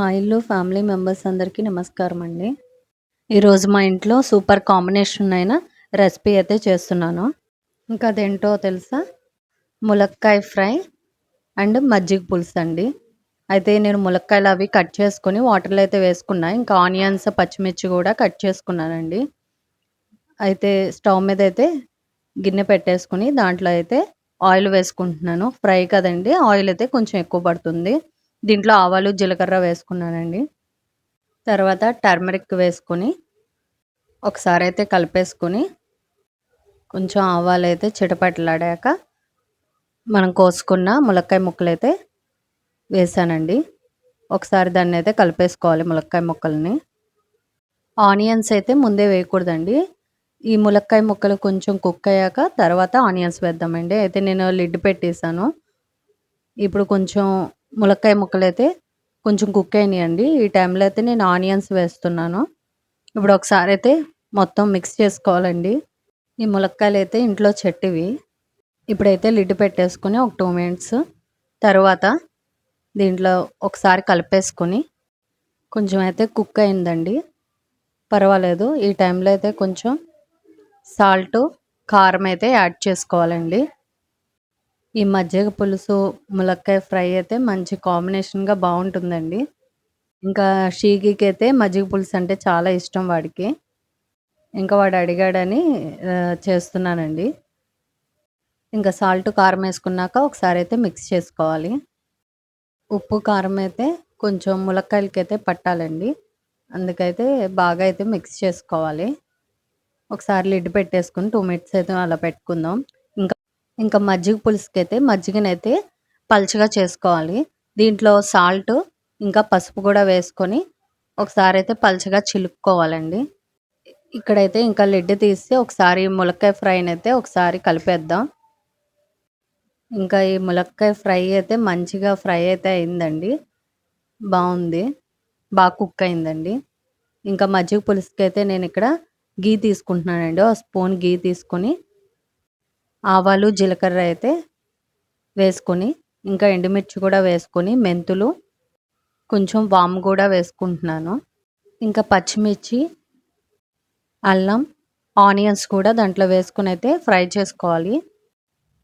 మా ఇల్లు family members అందరికీ నమస్కారం అండి. ఈరోజు మా ఇంట్లో సూపర్ కాంబినేషన్ అయిన రెసిపీ అయితే చేస్తున్నాను. ఇంకా అదేంటో తెలుసా? ములక్కాయ ఫ్రై అండ్ మజ్జిగ పులుసు అండి. అయితే నేను ములక్కాయలు అవి కట్ చేసుకొని వాటర్లో అయితే వేసుకున్నా. ఇంకా ఆనియన్స్, పచ్చిమిర్చి కూడా కట్ చేసుకున్నానండి. అయితే స్టవ్ మీద అయితే గిన్నె పెట్టేసుకుని దాంట్లో అయితే ఆయిల్ వేసుకుంటున్నాను. ఫ్రై కదండి, ఆయిల్ అయితే కొంచెం ఎక్కువ పడుతుంది. దీంట్లో ఆవాలు, జీలకర్ర వేసుకున్నానండి. తర్వాత టర్మరిక్ వేసుకొని ఒకసారి అయితే కలిపేసుకొని కొంచెం ఆవాలైతే చిటపటలాడాక మనం కోసుకున్న ములక్కాయ ముక్కలైతే వేసానండి. ఒకసారి దాన్ని అయితే కలిపేసుకోవాలి ములక్కాయ ముక్కల్ని. ఆనియన్స్ అయితే ముందే వేయకూడదండి. ఈ ములక్కాయ ముక్కలు కొంచెం కుక్ అయ్యాక తర్వాత ఆనియన్స్ వేద్దామండి. అయితే నేను లిడ్ పెట్టేసాను. ఇప్పుడు కొంచెం ములక్కాయ ముక్కలైతే కొంచెం కుక్ అయినాయండి. ఈ టైంలో అయితే నేను ఆనియన్స్ వేస్తున్నాను. ఇప్పుడు ఒకసారి అయితే మొత్తం మిక్స్ చేసుకోవాలండి. ఈ ములక్కాయలు అయితే ఇంట్లో చెట్టువి. ఇప్పుడైతే లిడ్ పెట్టేసుకొని ఒక 2 మినిట్స్ తర్వాత దీంట్లో ఒకసారి కలిపేసుకొని కొంచెం అయితే కుక్ అయిందండి, పర్వాలేదు. ఈ టైంలో అయితే కొంచెం సాల్ట్, కారం అయితే యాడ్ చేసుకోవాలండి. ఈ మజ్జిగ పులుసు, ములక్కాయ ఫ్రై అయితే మంచి కాంబినేషన్గా బాగుంటుందండి. ఇంకా షీగికి అయితే మజ్జిగ పులుసు అంటే చాలా ఇష్టం వాడికి. ఇంకా వాడు అడిగాడని చేస్తున్నానండి. ఇంకా సాల్ట్, కారం వేసుకున్నాక ఒకసారి అయితే మిక్స్ చేసుకోవాలి. ఉప్పు, కారం అయితే కొంచెం ములక్కాయలకైతే పట్టాలండి. అందుకైతే బాగా అయితే మిక్స్ చేసుకోవాలి. ఒకసారి లిడ్ పెట్టేసుకుని 2 మినిట్స్ అయితే అలా పెట్టుకుందాం. ఇంకా ఇంకా మజ్జిగ పులుసుకైతే మజ్జిగనైతే పల్చగా చేసుకోవాలి. దీంట్లో సాల్ట్ ఇంకా పసుపు కూడా వేసుకొని ఒకసారి అయితే పల్చగా చిలుక్కోవాలండి. ఇక్కడైతే ఇంకా లిడ్ తీసి ఒకసారి ములక్కాయ ఫ్రైనైతే ఒకసారి కలిపేద్దాం. ఇంకా ఈ ములక్కాయ ఫ్రై అయితే మంచిగా ఫ్రై అయితే అయిందండి. బాగుంది, బాగా కుక్ అయిందండి. ఇంకా మజ్జిగ పులుసుకైతే నేను ఇక్కడ గీ తీసుకుంటున్నానండి. ఒక స్పూన్ గీ తీసుకొని ఆవాలు, జీలకర్ర అయితే వేసుకొని ఇంకా ఎండుమిర్చి కూడా వేసుకొని మెంతులు, కొంచెం వాము కూడా వేసుకుంటున్నాను. ఇంకా పచ్చిమిర్చి, అల్లం, ఆనియన్స్ కూడా దాంట్లో వేసుకుని అయితే ఫ్రై చేసుకోవాలి.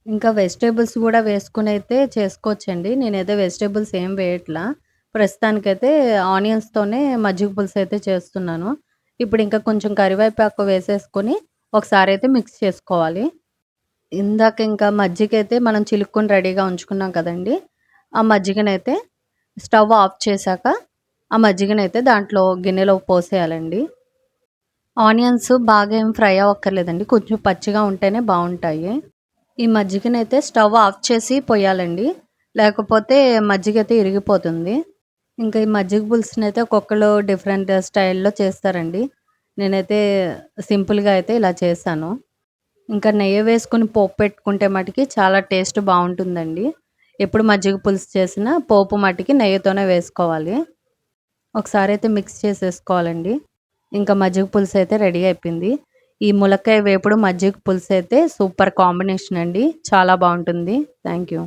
ఇంకా వెజిటేబుల్స్ కూడా వేసుకుని అయితే చేసుకోవచ్చండి. నేనైతే వెజిటేబుల్స్ ఏం వేయట్లా. ప్రస్తుతానికైతే ఆనియన్స్తోనే మజ్జిగ పులుసు అయితే చేస్తున్నాను. ఇప్పుడు ఇంకా కొంచెం కరివేపాకు వేసేసుకొని ఒకసారి అయితే మిక్స్ చేసుకోవాలి. ఇందాక ఇంకా మజ్జిగ అయితే మనం చిలుక్కొని రెడీగా ఉంచుకున్నాం కదండి. ఆ మజ్జిగనైతే స్టవ్ ఆఫ్ చేశాక ఆ మజ్జిగనైతే దాంట్లో గిన్నెలో పోసేయాలండి. ఆనియన్స్ బాగా ఏం ఫ్రై అవ్వక్కర్లేదండి, కొంచెం పచ్చిగా ఉంటేనే బాగుంటాయి. ఈ మజ్జిగనైతే స్టవ్ ఆఫ్ చేసి పోయాలండి, లేకపోతే మజ్జిగ అయితే ఇరిగిపోతుంది. ఇంకా ఈ మజ్జిగ పులుసునైతే ఒక్కొక్కరు డిఫరెంట్ స్టైల్లో చేస్తారండి. నేనైతే సింపుల్గా అయితే ఇలా చేశాను. ఇంకా నెయ్యి వేసుకొని పోపు పెట్టుకుంటే మటుకి చాలా టేస్ట్ బాగుంటుందండి. ఎప్పుడు మజ్జిగ పులుసు చేసినా పోపు మటుకి నెయ్యితోనే వేసుకోవాలి. ఒకసారి అయితే మిక్స్ చేసేసుకోవాలండి. ఇంకా మజ్జిగ పులుసు అయితే రెడీ అయిపోయింది. ఈ ములక్కాయ వేపుడు, మజ్జిగ పులుసు అయితే సూపర్ కాంబినేషన్ అండి. చాలా బాగుంటుంది. Thank you.